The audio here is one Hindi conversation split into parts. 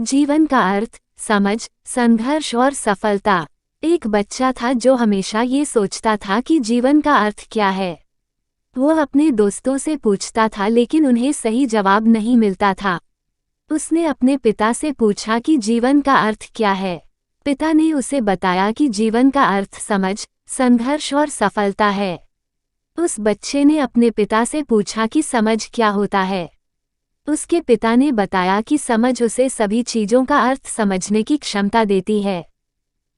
जीवन का अर्थ, समझ, संघर्ष और सफलता। एक बच्चा था जो हमेशा ये सोचता था कि जीवन का अर्थ क्या है। वो अपने दोस्तों से पूछता था लेकिन उन्हें सही जवाब नहीं मिलता था। उसने अपने पिता से पूछा कि जीवन का अर्थ क्या है। पिता ने उसे बताया कि जीवन का अर्थ समझ, संघर्ष और सफलता है। उस बच्चे ने अपने पिता से पूछा कि समझ क्या होता है। उसके पिता ने बताया कि समझ उसे सभी चीजों का अर्थ समझने की क्षमता देती है।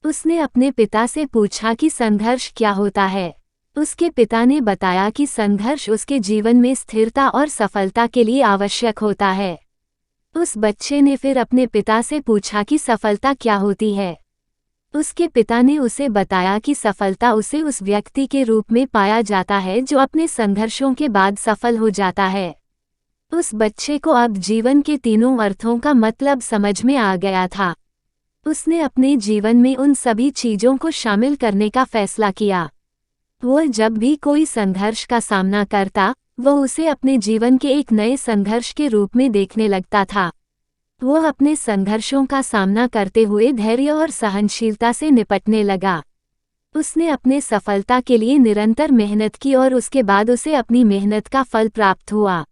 उसने अपने पिता से पूछा कि संघर्ष क्या होता है। उसके पिता ने बताया कि संघर्ष उसके जीवन में स्थिरता और सफलता के लिए आवश्यक होता है। उस बच्चे ने फिर अपने पिता से पूछा कि सफलता क्या होती है। उसके पिता ने उसे बताया कि सफलता उसे उस व्यक्ति के रूप में पाया जाता है जो अपने संघर्षों के बाद सफल हो जाता है। उस बच्चे को अब जीवन के तीनों अर्थों का मतलब समझ में आ गया था। उसने अपने जीवन में उन सभी चीजों को शामिल करने का फैसला किया। वो जब भी कोई संघर्ष का सामना करता, वो उसे अपने जीवन के एक नए संघर्ष के रूप में देखने लगता था। वो अपने संघर्षों का सामना करते हुए धैर्य और सहनशीलता से निपटने लगा। उसने अपने सफलता के लिए निरंतर मेहनत की और उसके बाद उसे अपनी मेहनत का फल प्राप्त हुआ।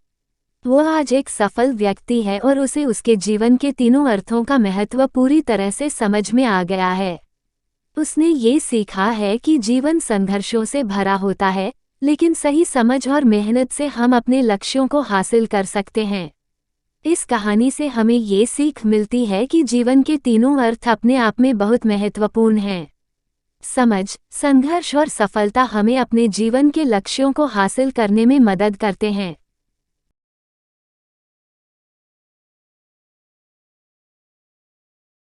वो आज एक सफल व्यक्ति है और उसे उसके जीवन के तीनों अर्थों का महत्व पूरी तरह से समझ में आ गया है। उसने ये सीखा है कि जीवन संघर्षों से भरा होता है, लेकिन सही समझ और मेहनत से हम अपने लक्ष्यों को हासिल कर सकते हैं। इस कहानी से हमें ये सीख मिलती है कि जीवन के तीनों अर्थ अपने आप में बहुत महत्वपूर्ण हैं। समझ, संघर्ष और सफलता हमें अपने जीवन के लक्ष्यों को हासिल करने में मदद करते हैं।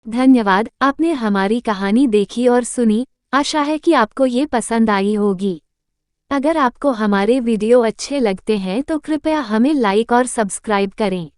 धन्यवाद, आपने हमारी कहानी देखी और सुनी। आशा है कि आपको ये पसंद आई होगी। अगर आपको हमारे वीडियो अच्छे लगते हैं तो कृपया हमें लाइक और सब्सक्राइब करें।